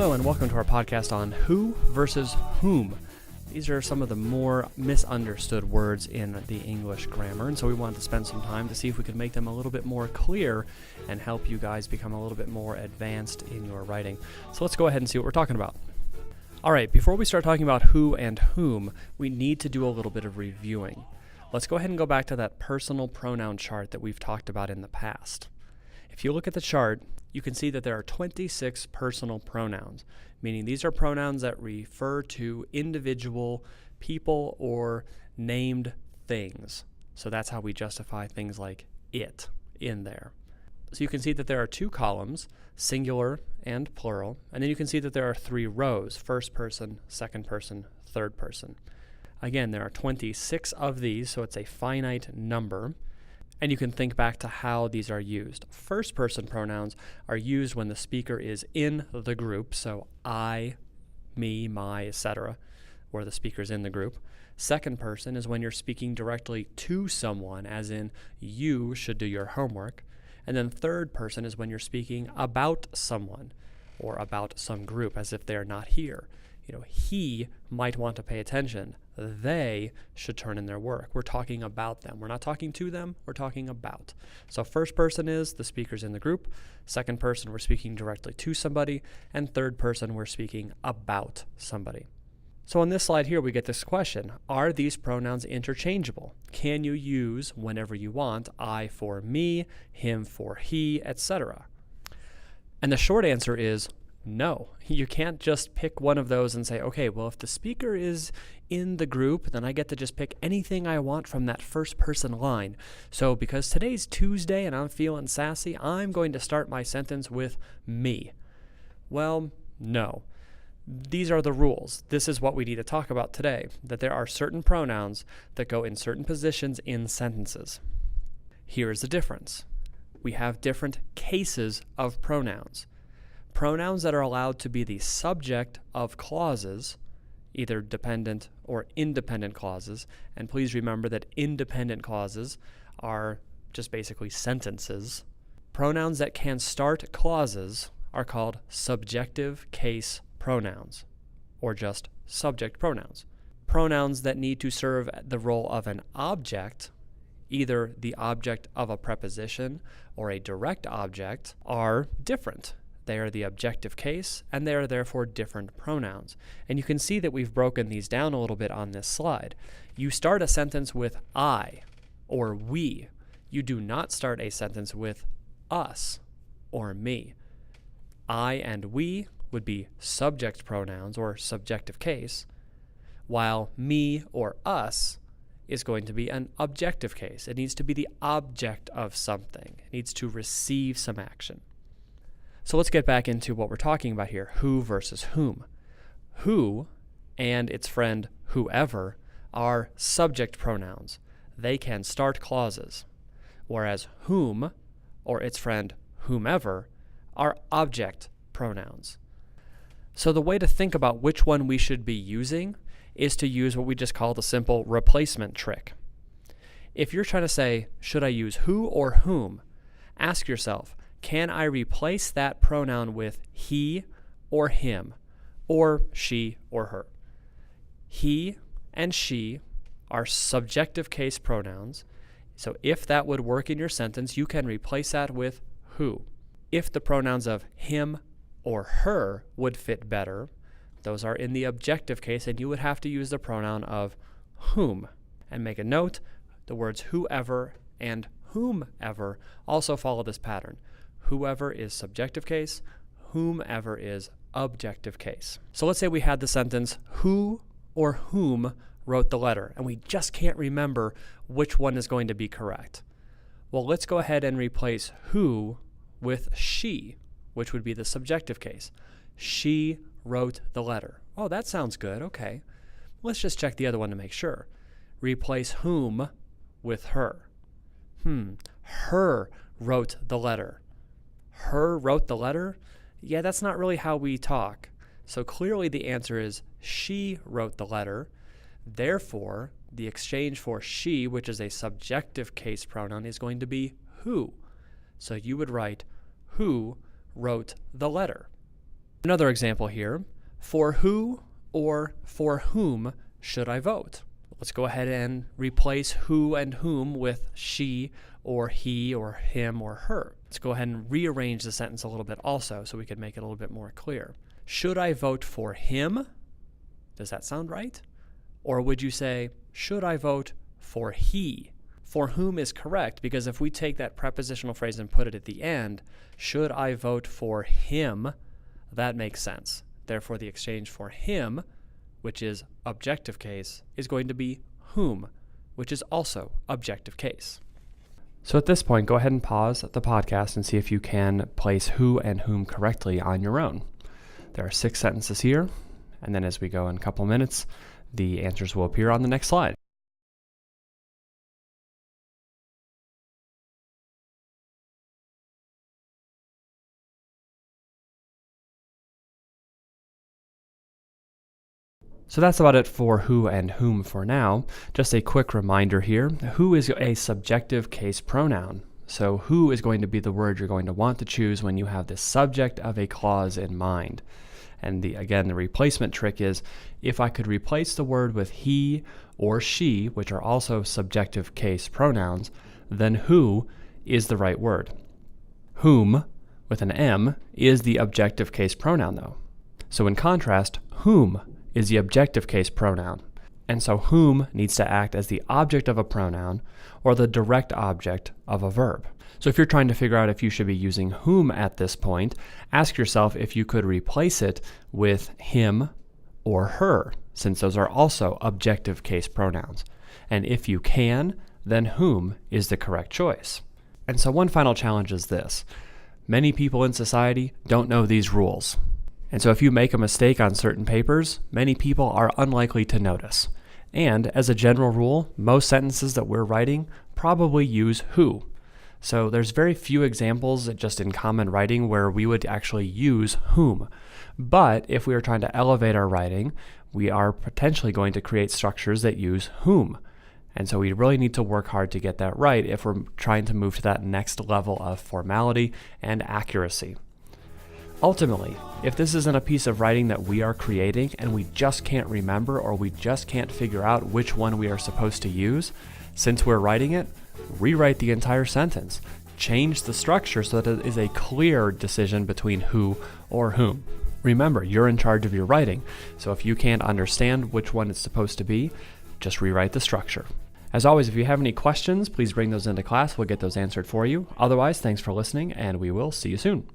Hello and welcome to our podcast on who versus whom. These are some of the more misunderstood words in the English grammar, and so we wanted to spend some time to see if we could make them a little bit more clear and help you guys become a little bit more advanced in your writing. So let's go ahead and see what we're talking about. All right, before we start talking about who and whom, we need to do a little bit of reviewing. Let's go ahead and go back to that personal pronoun chart that we've talked about in the past. If you look at the chart, you can see that there are 26 personal pronouns, meaning these are pronouns that refer to individual people or named things. So that's how we justify things like it in there. So you can see that there are two columns, singular and plural, and then you can see that there are three rows, first person, second person, third person. Again, there are 26 of these, so it's a finite number. And you can think back to how these are used. First person pronouns are used when the speaker is in the group, so I, me, my, etc., where the speaker's in the group. Second person is when you're speaking directly to someone, as in you should do your homework. And then third person is when you're speaking about someone or about some group, as if they're not here. He might want to pay attention. They should turn in their work. We're talking about them. We're not talking to them. We're talking about. So first person is the speaker's in the group. Second person, we're speaking directly to somebody. And third person, we're speaking about somebody. So on this slide here, we get this question. Are these pronouns interchangeable? Can you use whenever you want I for me, him for he, etc.? And the short answer is no. You can't just pick one of those and say, okay, well, if the speaker is in the group, then I get to just pick anything I want from that first person line. So because today's Tuesday and I'm feeling sassy, I'm going to start my sentence with me. Well, no. These are the rules. This is what we need to talk about today, that there are certain pronouns that go in certain positions in sentences. Here is the difference. We have different cases of pronouns. Pronouns that are allowed to be the subject of clauses, either dependent or independent clauses, and please remember that independent clauses are just basically sentences. Pronouns that can start clauses are called subjective case pronouns, or just subject pronouns. Pronouns that need to serve the role of an object, either the object of a preposition or a direct object, are different. They are the objective case, and they are therefore different pronouns. And you can see that we've broken these down a little bit on this slide. You start a sentence with I or we. You do not start a sentence with us or me. I and we would be subject pronouns or subjective case, while me or us is going to be an objective case. It needs to be the object of something. It needs to receive some action. So let's get back into what we're talking about here, who versus whom. Who and its friend whoever are subject pronouns. They can start clauses, whereas whom or its friend whomever are object pronouns. So the way to think about which one we should be using is to use what we just call the simple replacement trick. If you're trying to say, should I use who or whom, ask yourself, can I replace that pronoun with he or him, or she or her? He and she are subjective case pronouns, so if that would work in your sentence, you can replace that with who. If the pronouns of him or her would fit better, those are in the objective case, and you would have to use the pronoun of whom. And make a note, the words whoever and whomever also follow this pattern. Whoever is subjective case, whomever is objective case. So let's say we had the sentence, who or whom wrote the letter, and we just can't remember which one is going to be correct. Well, let's go ahead and replace who with she, which would be the subjective case. She wrote the letter. Oh, that sounds good. Okay. Let's just check the other one to make sure. Replace whom with her. Her wrote the letter. Her wrote the letter? Yeah, that's not really how we talk. So clearly the answer is she wrote the letter. Therefore, the exchange for she, which is a subjective case pronoun, is going to be who. So you would write who wrote the letter. Another example here, for who or for whom should I vote? Let's go ahead and replace who and whom with she or he or him or her. Let's go ahead and rearrange the sentence a little bit also so we can make it a little bit more clear. Should I vote for him? Does that sound right? Or would you say, should I vote for he? For whom is correct, because if we take that prepositional phrase and put it at the end, should I vote for him? That makes sense. Therefore, the exchange for him, which is objective case, is going to be whom, which is also objective case. So at this point, go ahead and pause the podcast and see if you can place who and whom correctly on your own. There are 6 sentences here, and then as we go in a couple minutes, the answers will appear on the next slide. So that's about it for who and whom for now. Just a quick reminder here, who is a subjective case pronoun. So who is going to be the word you're going to want to choose when you have the subject of a clause in mind. And again, the replacement trick is, if I could replace the word with he or she, which are also subjective case pronouns, then who is the right word. Whom, with an M, is the objective case pronoun though. So in contrast, whom is the objective case pronoun. And so whom needs to act as the object of a pronoun or the direct object of a verb. So if you're trying to figure out if you should be using whom at this point, ask yourself if you could replace it with him or her, since those are also objective case pronouns. And if you can, then whom is the correct choice. And so one final challenge is this. Many people in society don't know these rules. And so if you make a mistake on certain papers, many people are unlikely to notice. And as a general rule, most sentences that we're writing probably use who. So there's very few examples just in common writing where we would actually use whom. But if we are trying to elevate our writing, we are potentially going to create structures that use whom. And so we really need to work hard to get that right if we're trying to move to that next level of formality and accuracy. Ultimately, if this isn't a piece of writing that we are creating and we just can't remember or we just can't figure out which one we are supposed to use, since we're writing it, rewrite the entire sentence. Change the structure so that it is a clear decision between who or whom. Remember, you're in charge of your writing, so if you can't understand which one it's supposed to be, just rewrite the structure. As always, if you have any questions, please bring those into class. We'll get those answered for you. Otherwise, thanks for listening, and we will see you soon.